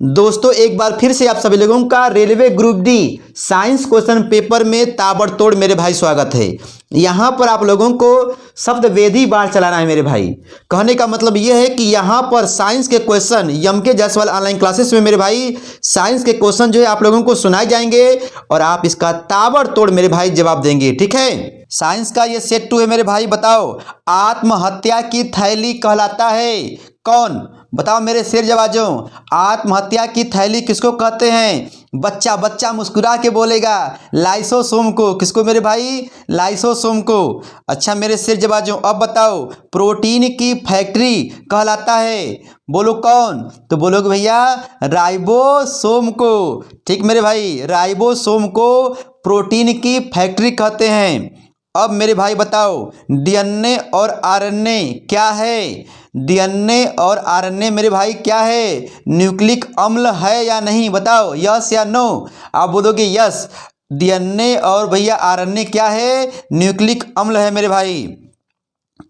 दोस्तों एक बार फिर से आप सभी लोगों का railway group D science question paper में ताबड़तोड़ मेरे भाई स्वागत है। यहाँ पर आप लोगों को शब्द वेदी बाढ़ चलाना है मेरे भाई। कहने का मतलब ये है कि यहाँ पर साइंस के क्वेश्चन यम के जायसवाल ऑनलाइन क्लासेस में मेरे भाई साइंस के क्वेश्चन जो है आप लोगों को सुनाए जाएंगे और आप इसका ताबड़तोड़ मेरे भाई जवाब देंगे। ठीक है, साइंस का ये सेट 2 है मेरे भाई। बताओ आत्महत्या की थैली कहलाता है कौन? बताओ मेरे शेर जवाजों, आत्महत्या की थैली किसको कहते हैं? बच्चा बच्चा मुस्कुरा के बोलेगा लाइसोसोम को। किसको मेरे भाई? लाइसोसोम को। अच्छा मेरे शेर जवाजों, अब बताओ प्रोटीन की फैक्ट्री कहलाता है, बोलो कौन? तो बोलोगे भैया राइबोसोम को। ठीक मेरे भाई, राइबोसोम को प्रोटीन की फैक्ट्री कहते हैं। अब मेरे भाई बताओ डीएनए और आरएनए क्या है? डीएनए और आरएनए मेरे भाई क्या है? न्यूक्लिक अम्ल है या नहीं? बताओ यस या नो। आप बोलोगे यस, डीएनए और भैया आरएनए क्या है? न्यूक्लिक अम्ल है मेरे भाई।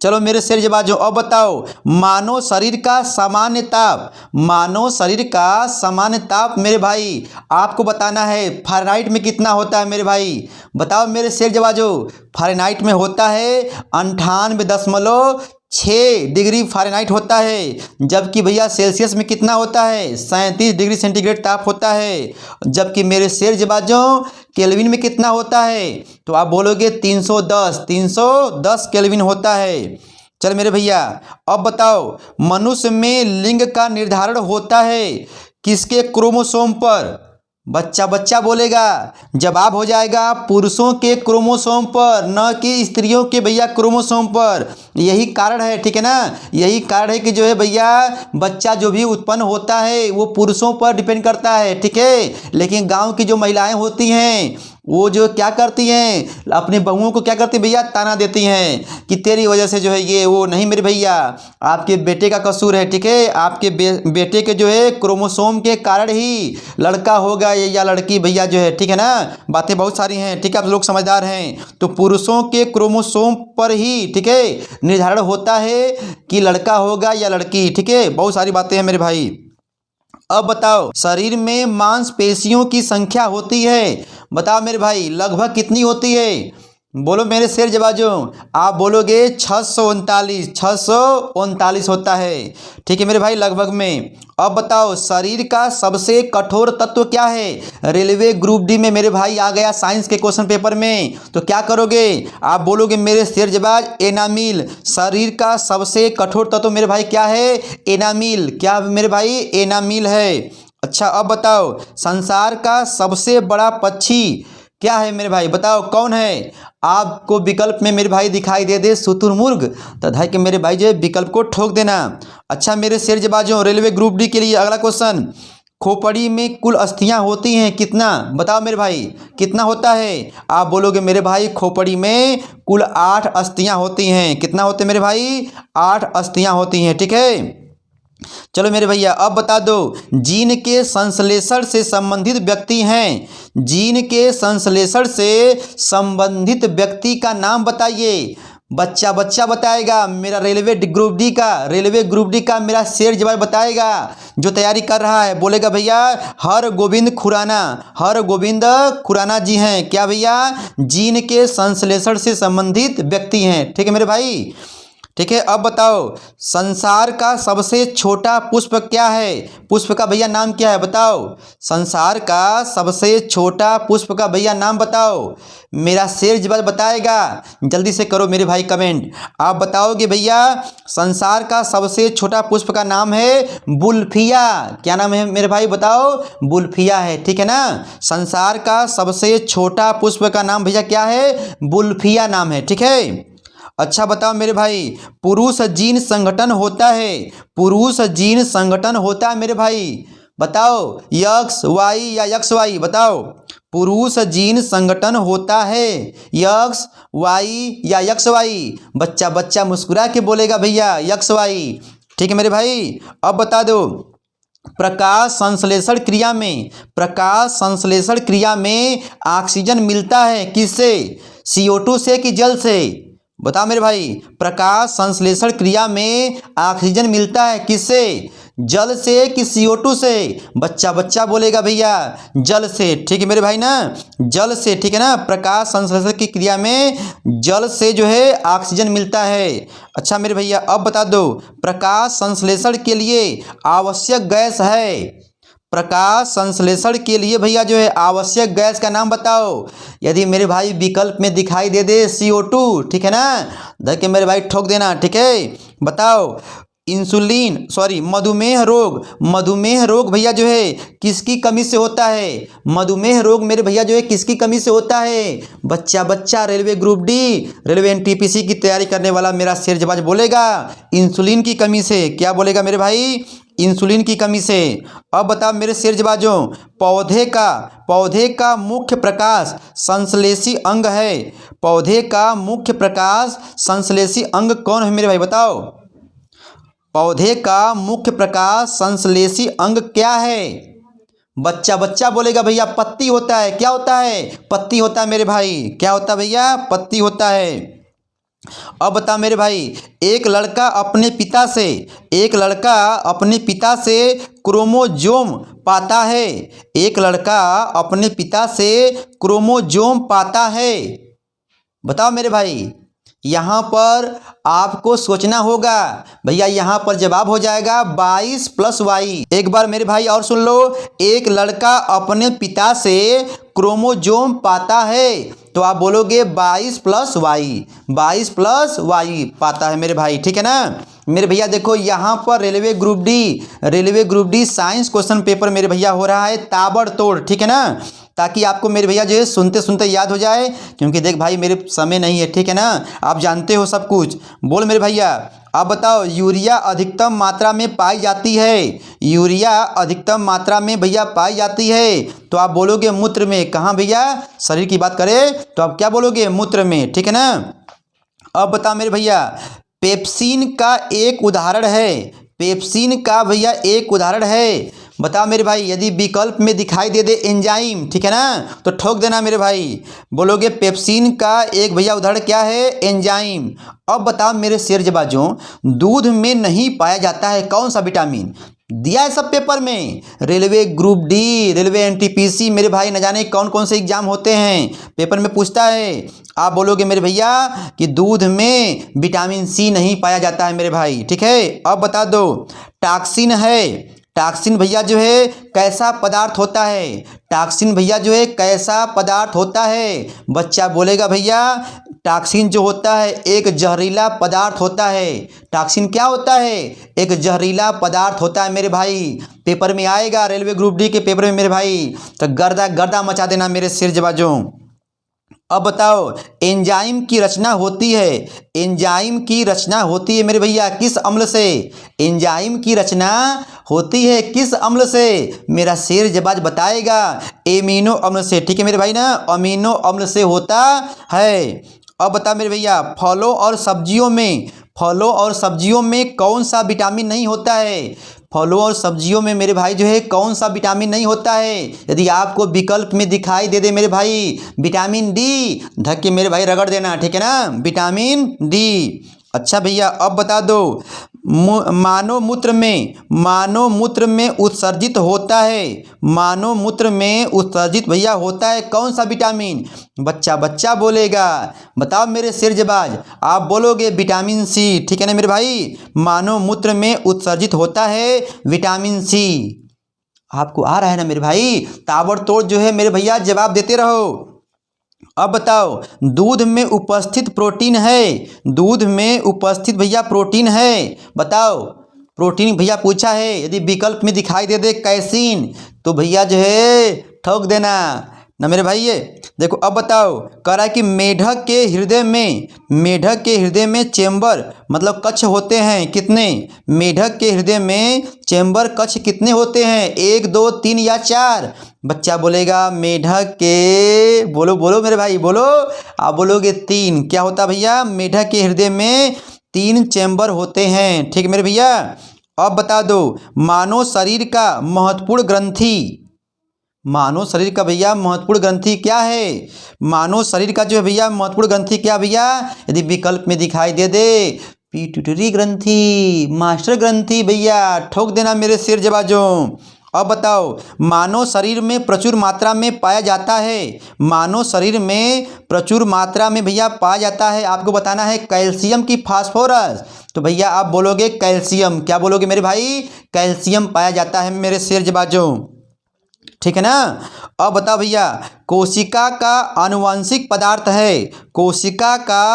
चलो मेरे शेर जवाजों, अब बताओ मानव शरीर का सामान्य ताप, मानव शरीर का सामान्य ताप मेरे भाई आपको बताना है फ़ारेनहाइट में कितना होता है मेरे भाई? बताओ मेरे शेर जवाजों, फ़ारेनहाइट में होता है 98.6 डिग्री फ़ारेनहाइट होता है, जबकि भैया सेल्सियस में कितना होता है? 37 डिग्री सेंटीग्रेड ताप होता है। जबकि मेरे शेर जवाजों केल्विन में कितना होता है? तो आप बोलोगे 310 केल्विन होता है। चल मेरे भैया अब बताओ मनुष्य में लिंग का निर्धारण होता है किसके क्रोमोसोम पर? बच्चा बच्चा बोलेगा, जवाब हो जाएगा पुरुषों के क्रोमोसोम पर, न कि स्त्रियों के भैया क्रोमोसोम पर। यही कारण है, ठीक है ना, यही कारण है कि जो है भैया बच्चा जो भी उत्पन्न होता है वो पुरुषों पर डिपेंड करता है। ठीक है, लेकिन गांव की जो महिलाएं होती हैं वो जो क्या करती हैं, अपने बहुओं को क्या करती हैं भैया? ताना देती हैं कि तेरी वजह से जो है ये वो। नहीं मेरे भैया, आपके बेटे का कसूर है। ठीक है, आपके बेटे के जो है क्रोमोसोम के कारण ही लड़का होगा या लड़की भैया जो है। ठीक है ना, बातें बहुत सारी हैं। ठीक है, आप लोग समझदार हैं। तो पुरुषों के क्रोमोसोम पर ही ठीक है निर्धारण होता है कि लड़का होगा या लड़की। ठीक है, बहुत सारी बातें हैं मेरे भाई। अब बताओ शरीर में मांसपेशियों की संख्या होती है, बताओ मेरे भाई लगभग कितनी होती है? बोलो मेरे शेर जवाजों, आप बोलोगे 639 होता है। ठीक है मेरे भाई, लगभग में। अब बताओ शरीर का सबसे कठोर तत्व क्या है? रेलवे ग्रुप डी में मेरे भाई आ गया साइंस के क्वेश्चन पेपर में, तो क्या करोगे? आप बोलोगे मेरे शेर जवाज एनामिल। शरीर का सबसे कठोर तत्व मेरे भाई क्या है? एनामिल। क्या मेरे भाई? एनामिल है। अच्छा अब बताओ संसार का सबसे बड़ा पक्षी क्या है मेरे भाई? बताओ कौन है? आपको विकल्प में मेरे भाई दिखाई दे शुतुरमुर्ग, तो धाई के मेरे भाई जो विकल्प को ठोक देना। अच्छा मेरे शेर जवाजों रेलवे ग्रुप डी के लिए अगला क्वेश्चन, खोपड़ी में कुल अस्थियां होती हैं कितना? बताओ मेरे भाई कितना होता है? आप बोलोगे मेरे भाई खोपड़ी में कुल 8 अस्थियां होती हैं। कितना होते हैं मेरे भाई? 8 अस्थियां होती हैं। ठीक है, चलो मेरे भैया अब बता दो जीन के संश्लेषण से संबंधित व्यक्ति हैं, जीन के संश्लेषण से संबंधित व्यक्ति का नाम बताइए। बच्चा बच्चा बताएगा, मेरा रेलवे ग्रुप डी का मेरा शेर जवाब बताएगा जो तैयारी कर रहा है। बोलेगा भैया हरगोविंद खुराना जी हैं। क्या भैया? जीन के संश्लेषण से संबंधित व्यक्ति हैं। ठीक है मेरे भाई, ठीक है। अब बताओ संसार का सबसे छोटा पुष्प क्या है? पुष्प का भैया नाम क्या है? बताओ संसार का सबसे छोटा पुष्प का भैया नाम बताओ। मेरा शेर जवाब बताएगा, जल्दी से करो मेरे भाई कमेंट। आप बताओगे भैया संसार का सबसे छोटा पुष्प का नाम है बुल्फिया। क्या नाम है मेरे भाई? बताओ बुल्फिया है। ठीक है ना, संसार का सबसे छोटा पुष्प का नाम भैया क्या है? बुल्फिया नाम है। ठीक है, अच्छा बताओ मेरे भाई पुरुष जीन संगठन होता है, पुरुष जीन संगठन होता है मेरे भाई। बताओ यक्स वाई या यक्स वाई? बताओ पुरुष जीन संगठन होता है यक्स वाई या यक्स वाई? बच्चा बच्चा मुस्कुरा के बोलेगा भैया यक्स वाई। ठीक है मेरे भाई, अब बता दो प्रकाश संश्लेषण क्रिया में ऑक्सीजन मिलता है किससे? CO2 से कि जल से? बताओ मेरे भाई प्रकाश संश्लेषण क्रिया में ऑक्सीजन मिलता है किससे? जल से कि CO2 से? बच्चा बच्चा बोलेगा भैया जल से। ठीक है मेरे भाई ना, जल से। ठीक है ना, प्रकाश संश्लेषण की क्रिया में जल से जो है ऑक्सीजन मिलता है। अच्छा मेरे भैया अब बता दो, प्रकाश संश्लेषण के लिए आवश्यक गैस है, प्रकाश संश्लेषण के लिए भैया जो है आवश्यक गैस का नाम बताओ। यदि मेरे भाई विकल्प में दिखाई दे दे CO2, ठीक है ना, देखिए मेरे भाई ठोक देना। ठीक है, बताओ। इंसुलिन सॉरी मधुमेह रोग, मधुमेह रोग भैया जो है किसकी कमी से होता है? मधुमेह रोग मेरे भैया जो है किसकी कमी से होता है? बच्चा बच्चा railway group D, railway NTPC की तैयारी करने वाला मेरा शेरजबाज बोलेगा इंसुलिन की कमी से। क्या बोलेगा मेरे भाई? इंसुलिन की कमी से। अब बता मेरे शेरजबाजों, पौधे का मुख्य प्रकाश संश्लेषी अंग है, पौधे का मुख्य प्रकाश संश्लेषी अंग कौन है मेरे भाई बताओ? पौधे का मुख्य प्रकाश संश्लेषी अंग क्या है? बच्चा बच्चा बोलेगा भैया पत्ती होता है। क्या होता है? पत्ती होता है मेरे भाई। क्या होता है भैया? पत्ती होता है। अब बता मेरे भाई, एक लड़का अपने पिता से क्रोमोजोम पाता है, एक लड़का अपने पिता से क्रोमोजोम पाता है। बताओ मेरे भाई, यहाँ पर आपको सोचना होगा भैया, यहाँ पर जवाब हो जाएगा 22 + y। एक बार मेरे भाई और सुन लो, एक लड़का अपने पिता से क्रोमोजोम पाता है, तो आप बोलोगे 22 + y, 22 + y पाता है मेरे भाई। ठीक है ना मेरे भैया, देखो यहाँ पर railway group D science question paper मेरे भैया हो रहा है ताबड़तोड़। ठीक है ना, ताकि आपको मेरे भैया जो है सुनते सुनते याद हो जाए, क्योंकि देख भाई मेरे समय नहीं है। ठीक है ना, आप जानते हो सब कुछ। बोल मेरे भैया, आप बताओ यूरिया अधिकतम मात्रा में पाई जाती है, यूरिया अधिकतम मात्रा में भैया पाई जाती है, तो आप बोलोगे मूत्र में। कहाँ भैया? शरीर की बात करें तो आप क्या बोलोगे? मूत्र में। ठीक है ना, अब बता मेरे भैया, पेप्सिन का एक उदाहरण है, पेप्सिन का भैया एक उदाहरण है। बताओ मेरे भाई, यदि विकल्प में दिखाई दे दे एंजाइम, ठीक है ना, तो ठोक देना मेरे भाई। बोलोगे पेप्सिन का एक भैया उदाहरण क्या है? एंजाइम। अब बताओ मेरे शेरजबाजों, दूध में नहीं पाया जाता है कौन सा विटामिन? दिया है सब पेपर में, railway group D, railway NTPC मेरे भाई न जाने कौन कौन से एग्जाम होते हैं, पेपर में पूछता है। आप बोलोगे मेरे भैया कि दूध में विटामिन C नहीं पाया जाता है मेरे भाई। ठीक है, अब बता दो, टॉक्सिन है, टॉक्सिन भैया जो है कैसा पदार्थ होता है? टॉक्सिन भैया जो है कैसा पदार्थ होता है? बच्चा बोलेगा भैया टॉक्सिन जो होता है एक जहरीला पदार्थ होता है। टॉक्सिन क्या होता है? एक जहरीला पदार्थ होता है मेरे भाई। पेपर में आएगा रेलवे ग्रुप डी के पेपर में मेरे भाई, तो गर्दा गर्दा मचा देना मेरे शेरजबाजों। अब बताओ, एंजाइम की रचना होती है, एंजाइम की रचना होती है मेरे भैया किस अम्ल से? एंजाइम की रचना होती है किस अम्ल से? मेरा शेरजबाज बताएगा एमिनो अम्ल से। ठीक है मेरे भाई ना, अमीनो अम्ल से होता है। अब बता मेरे भैया, फलों और सब्जियों में कौन सा विटामिन नहीं होता है? फलों और सब्जियों में मेरे भाई जो है कौन सा विटामिन नहीं होता है? यदि आपको विकल्प में दिखाई दे दे मेरे भाई विटामिन डी, धक्के मेरे भाई रगड़ देना। ठीक है ना, विटामिन डी। अच्छा भैया अब बता दो, मानव मूत्र में उत्सर्जित होता है, मानव मूत्र में उत्सर्जित भैया होता है कौन सा विटामिन? बच्चा बच्चा बोलेगा। बताओ मेरे शेरजबाज, आप बोलोगे विटामिन C। ठीक है ना मेरे भाई, मानव मूत्र में उत्सर्जित होता है विटामिन C। आपको आ रहा है ना मेरे भाई? ताबड़तोड़ जो है मेरे भैया जवाब देते रहो। अब बताओ, दूध में उपस्थित प्रोटीन है, दूध में उपस्थित भैया प्रोटीन है, बताओ प्रोटीन भैया पूछा है। यदि विकल्प में दिखाई दे दे कैसीन, तो भैया जो है ठोक देना ना मेरे भाई। ये देखो अब बताओ, कह रहा है कि मेढक के हृदय में चेम्बर मतलब कक्ष होते हैं कितने? मेढक के हृदय में चेम्बर कक्ष कितने होते हैं? 1 2 3 या 4? बच्चा बोलेगा मेढक के, बोलो बोलो मेरे भाई बोलो, आप बोलोगे 3। क्या होता भैया? मेढक के हृदय में 3 चेम्बर होते हैं। ठीक है मेरे भैया, अब बता दो, मानव शरीर का महत्वपूर्ण ग्रंथि क्या है? मानव शरीर का जो है भैया महत्वपूर्ण ग्रंथि क्या भैया? यदि विकल्प में दिखाई दे दे पिट्यूटरी ग्रंथि, मास्टर ग्रंथि भैया, ठोक देना मेरे शेर जबाजों। अब बताओ, मानव शरीर में प्रचुर मात्रा में पाया जाता है, मानव शरीर में प्रचुर मात्रा में भैया पाया जाता है, आपको बताना है कैल्शियम की फास्फोरस। तो भैया आप बोलोगे कैल्शियम, क्या बोलोगे मेरे भाई, कैल्शियम पाया जाता है मेरे शेर जबाजों, ठीक है ना। अब बताओ भैया, कोशिका का आनुवंशिक पदार्थ है, कोशिका का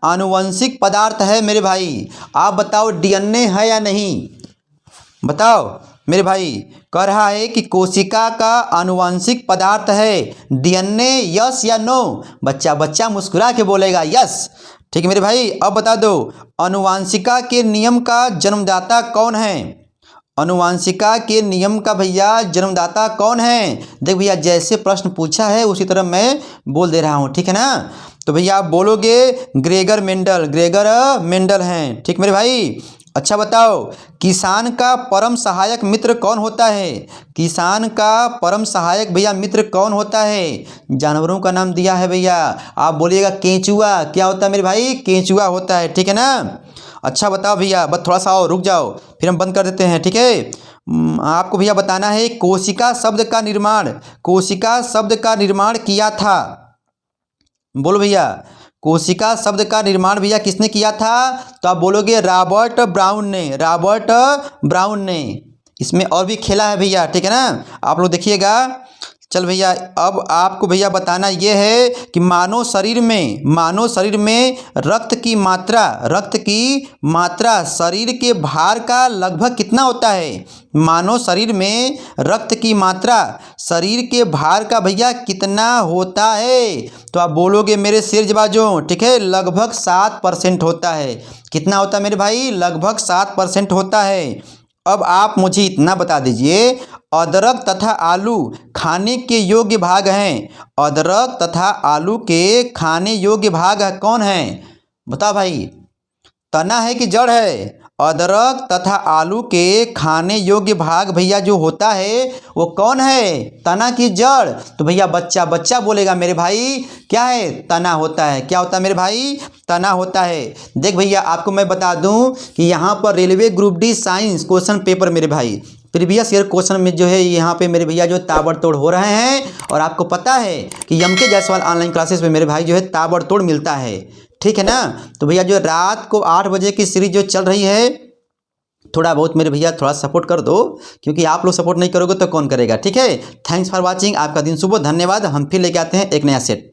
आनुवंशिक पदार्थ है मेरे भाई, आप बताओ डीएनए है या नहीं, बताओ मेरे भाई। कह रहा है कि कोशिका का आनुवंशिक पदार्थ है, डीएनए, यस या नो, बच्चा बच्चा मुस्कुरा के बोलेगा यस, ठीक है मेरे भाई। अब बता दो, आनुवंशिका के नियम का जन्मदाता कौन है, आनुवंशिका के नियम का भैया जन्मदाता कौन है। देख भैया, जैसे प्रश्न पूछा है उसी तरह मैं बोल दे रहा हूँ, ठीक है ना। तो भैया आप बोलोगे ग्रेगर मेंडल, ग्रेगर मेंडल हैं, ठीक मेरे भाई। अच्छा बताओ, किसान का परम सहायक मित्र कौन होता है, किसान का परम सहायक भैया मित्र कौन होता है। जानवरों का नाम दिया है भैया, आप बोलिएगा केंचुआ, क्या होता है मेरे भाई, केंचुआ होता है, ठीक है ना। अच्छा बताओ भैया, बस थोड़ा सा और रुक जाओ फिर हम बंद कर देते हैं, ठीक है। आपको भैया बताना है कोशिका शब्द का निर्माण, कोशिका शब्द का निर्माण किया था, बोलो भैया, कोशिका शब्द का निर्माण भैया किसने किया था। तो आप बोलोगे रॉबर्ट ब्राउन ने, रॉबर्ट ब्राउन ने। इसमें और भी खेला है भैया, ठीक है ना, आप लोग देखिएगा। चल भैया, अब आपको भैया बताना ये है कि मानव शरीर में रक्त की मात्रा, रक्त की मात्रा शरीर के भार का लगभग कितना होता है। मानव शरीर में रक्त की मात्रा शरीर के भार का भैया कितना होता है। तो आप बोलोगे मेरे शेर जबाजों, ठीक है, लगभग 7% होता है। कितना होता है मेरे भाई, लगभग 7% होता है। अब आप मुझे इतना बता दीजिए, अदरक तथा आलू खाने के योग्य भाग हैं, अदरक तथा आलू के खाने योग्य भाग कौन हैं, बताओ भाई, तना है कि जड़ है। अदरक तथा आलू के खाने योग्य भाग भैया जो होता है वो कौन है, तना की जड़। तो भैया बच्चा बच्चा बोलेगा मेरे भाई, क्या है, तना होता है, क्या होता है मेरे भाई, तना होता है। देख भैया, आपको मैं बता दूं कि यहाँ पर railway group D science question paper मेरे भाई प्रीवियस ईयर क्वेश्चन में जो है यहाँ पे मेरे भैया जो ताबड़तोड़ हो रहे हैं। और आपको पता है कि एमके जायसवाल ऑनलाइन क्लासेस में मेरे भाई जो है ताबड़तोड़ मिलता है, ठीक है ना। तो भैया जो रात को 8 बजे की सीरीज जो चल रही है, थोड़ा बहुत मेरे भैया थोड़ा सपोर्ट कर दो, क्योंकि आप लोग सपोर्ट नहीं करोगे तो कौन करेगा, ठीक है। थैंक्स फॉर वाचिंग, आपका दिन शुभ हो, धन्यवाद। हम फिर लेके आते हैं एक नया सेट।